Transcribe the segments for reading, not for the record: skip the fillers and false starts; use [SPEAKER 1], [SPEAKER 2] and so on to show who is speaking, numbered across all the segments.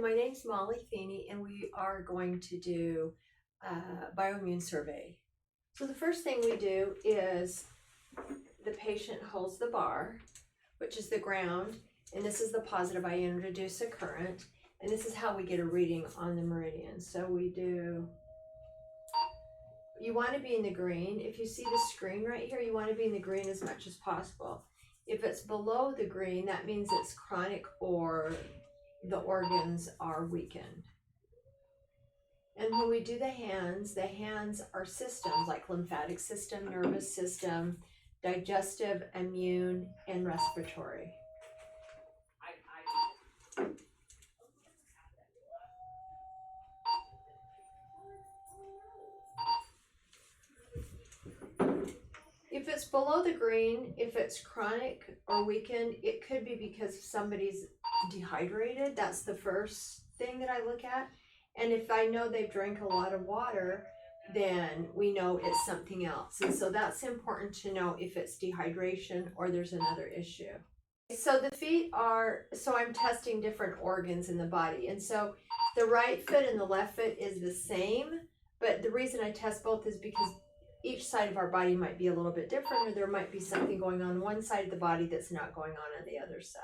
[SPEAKER 1] My name's Molly Fini, and we are going to do a bioimmune survey. So the first thing we do is the patient holds the bar, which is the ground, and this is the positive. I introduce a current, and this is how we get a reading on the meridian. So we do, you want to be in the green. If you see the screen right here, you want to be in the green as much as possible. If it's below the green, that means it's chronic or the organs are weakened. And when we do the hands are systems like lymphatic system, nervous system, digestive, immune, and respiratory. If it's below the green, if it's chronic or weakened, it could be because somebody's dehydrated. That's the first thing that I look at. And if I know they've drank a lot of water, then we know it's something else. And so that's important to know if it's dehydration or there's another issue. So the feet are, so I'm testing different organs in the body. And so the right foot and the left foot is the same, but the reason I test both is because each side of our body might be a little bit different, or there might be something going on one side of the body that's not going on the other side.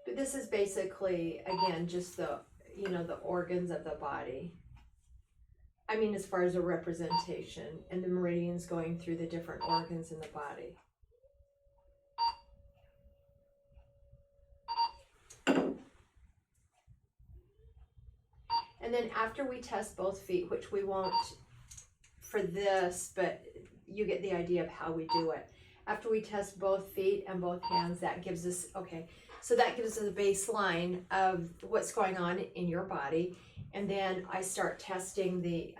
[SPEAKER 1] But this is basically, again, just the, the organs of the body. I mean, as far as a representation and the meridians going through the different organs in the body. And then after we test both feet, which we won't for this, but you get the idea of how we do it. After we test both feet and both hands, that gives us, so that gives us a baseline of what's going on in your body. And then I start testing the,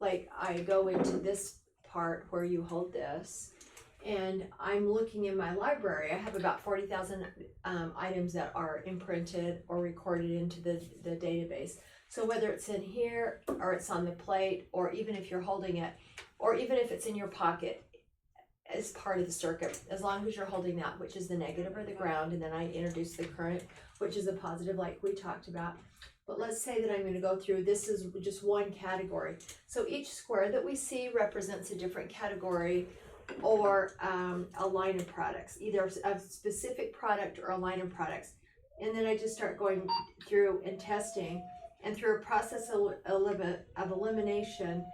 [SPEAKER 1] like I go into this part where you hold this, and I'm looking in my library. I have about 40,000 items that are imprinted or recorded into the database. So whether it's in here or it's on the plate, or even if you're holding it, or even if it's in your pocket as part of the circuit, as long as you're holding that, which is the negative or the ground, and then I introduce the current, which is a positive like we talked about. But let's say that I'm going to go through, this is just one category. So each square that we see represents a different category or a line of products, either a specific product or a line of products. And then I just start going through and testing, and through a process of elimination,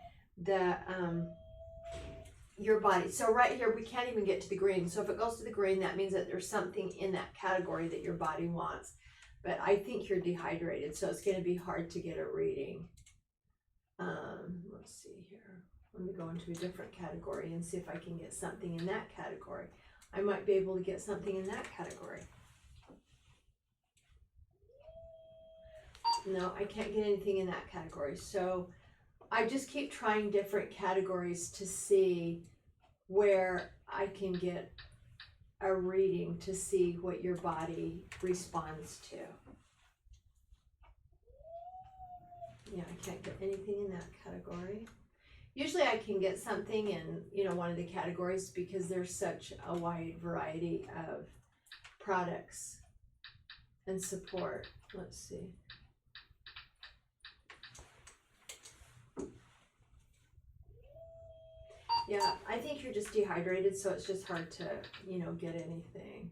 [SPEAKER 1] your body. So right here, we can't even get to the green. So if it goes to the green, that means that there's something in that category that your body wants. But I think you're dehydrated, so it's going to be hard to get a reading. Let's see here. Let me go into a different category and see if I can get something in that category. I might be able to get something in that category. No, I can't get anything in that category. So I just keep trying different categories to see where I can get a reading to see what your body responds to. Yeah, I can't get anything in that category. Usually I can get something in, one of the categories because there's such a wide variety of products and support. Let's see. Yeah, I think you're just dehydrated, so it's just hard to, get anything.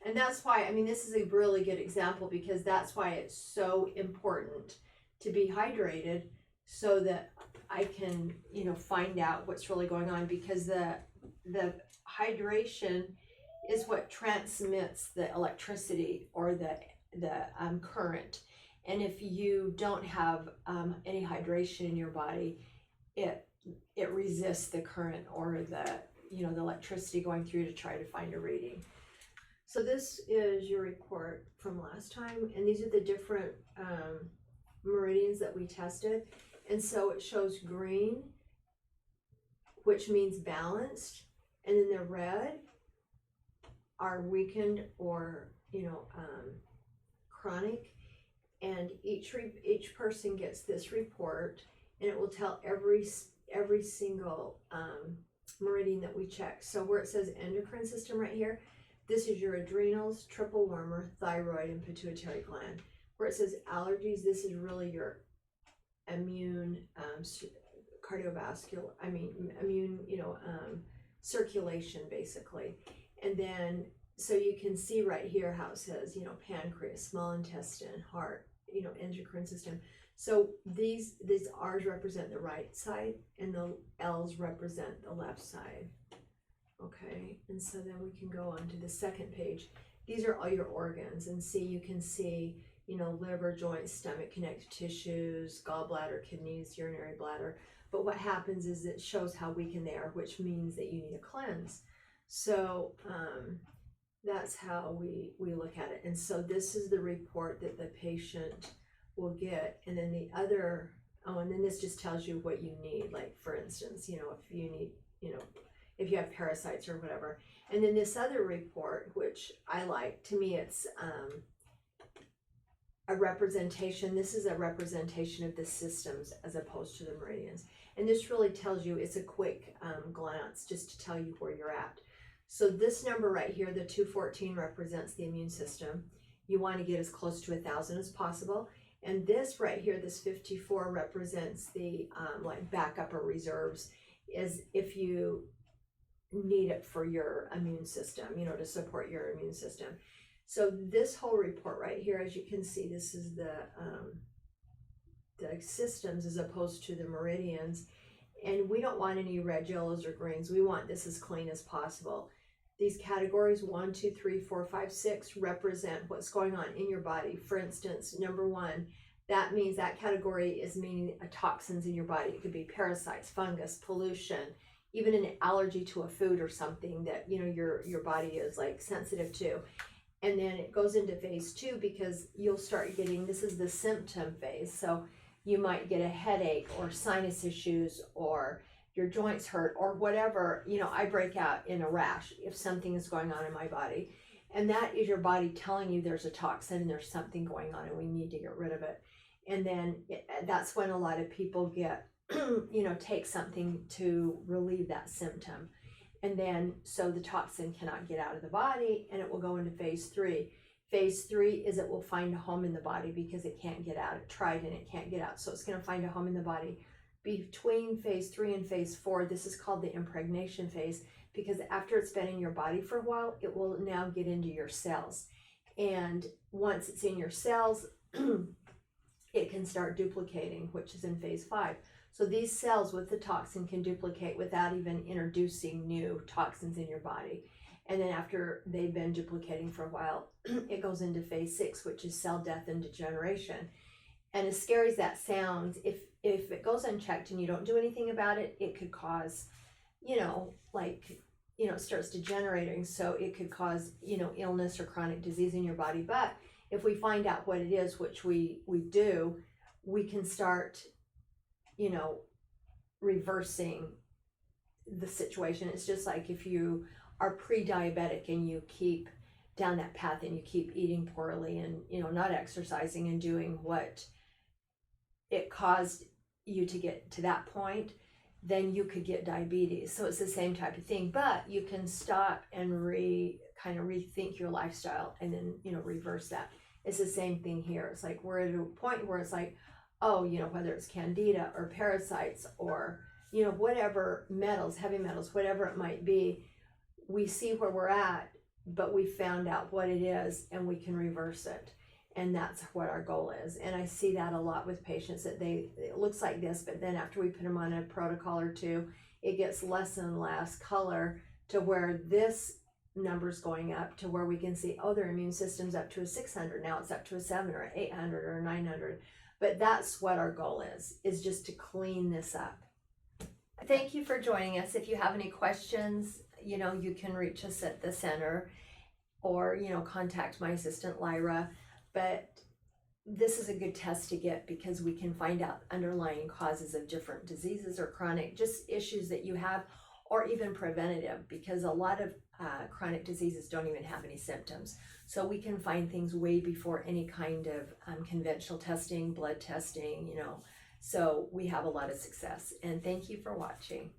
[SPEAKER 1] And that's why, this is a really good example, because that's why it's so important to be hydrated, so that I can, find out what's really going on, because the hydration is what transmits the electricity or the current. And if you don't have any hydration in your body, it resists the current or the electricity going through to try to find a reading. So this is your report from last time, and these are the different meridians that we tested. And so it shows green, which means balanced, and then the red are weakened or chronic. And each person gets this report, and it will tell every single meridian that we check. So where it says endocrine system right here, this is your adrenals, triple warmer, thyroid, and pituitary gland. Where it says allergies, this is really your immune, cardiovascular, immune, circulation basically. And then, so you can see right here how it says, pancreas, small intestine, heart, endocrine system. So these R's represent the right side and the L's represent the left side. Okay, and so then we can go on to the second page. These are all your organs, and you can see, liver, joints, stomach, connective tissues, gallbladder, kidneys, urinary bladder. But what happens is it shows how weakened they are, which means that you need a cleanse. So that's how we look at it. And so this is the report that the patient will get. And then the other, and then this just tells you what you need. Like for instance, if you need, if you have parasites or whatever. And then this other report, which I like, to me it's a representation. This is a representation of the systems as opposed to the meridians. And this really tells you, it's a quick glance just to tell you where you're at. So this number right here, the 214, represents the immune system. You want to get as close to 1,000 as possible. And this right here, this 54, represents the like backup or reserves, is if you need it for your immune system, to support your immune system. So this whole report right here, as you can see, this is the systems as opposed to the meridians. And we don't want any red, yellows, or greens. We want this as clean as possible. These categories 1, 2, 3, 4, 5, 6 represent what's going on in your body. For instance, number 1, that means that category is meaning toxins in your body. It could be parasites, fungus, pollution, even an allergy to a food or something that your body is like sensitive to. And then it goes into phase 2 because you'll start getting, this is the symptom phase. So you might get a headache or sinus issues, or your joints hurt, or whatever. I break out in a rash if something is going on in my body. And that is your body telling you there's a toxin and there's something going on and we need to get rid of it. And then that's when a lot of people get, take something to relieve that symptom. And then, so the toxin cannot get out of the body and it will go into phase 3. Phase 3 is it will find a home in the body because it can't get out. It tried and it can't get out. So it's going to find a home in the body. Between phase 3 and phase 4, this is called the impregnation phase, because after it's been in your body for a while, it will now get into your cells. And once it's in your cells, it can start duplicating, which is in phase 5. So these cells with the toxin can duplicate without even introducing new toxins in your body. And then after they've been duplicating for a while, it goes into phase 6, which is cell death and degeneration. And as scary as that sounds, if it goes unchecked and you don't do anything about it, it could cause, it starts degenerating. So it could cause, illness or chronic disease in your body. But if we find out what it is, which we do, we can start, reversing the situation. It's just like if you are pre-diabetic and you keep down that path and you keep eating poorly and, not exercising and doing what it caused you to get to that point, then you could get diabetes. So it's the same type of thing, but you can stop and kind of rethink your lifestyle and then, reverse that. It's the same thing here. It's like we're at a point where it's like, oh, whether it's candida or parasites or, whatever metals, heavy metals, whatever it might be, we see where we're at, but we found out what it is and we can reverse it. And that's what our goal is. And I see that a lot with patients, that it looks like this, but then after we put them on a protocol or two, it gets less and less color to where this number's going up to where we can see, oh, their immune system's up to a 600. Now it's up to a 7 or 800 or 900. But that's what our goal is just to clean this up. Thank you for joining us. If you have any questions, you can reach us at the center or, contact my assistant, Lyra. But this is a good test to get because we can find out underlying causes of different diseases or chronic just issues that you have, or even preventative, because a lot of chronic diseases don't even have any symptoms. So we can find things way before any kind of conventional testing, blood testing, so we have a lot of success. And thank you for watching.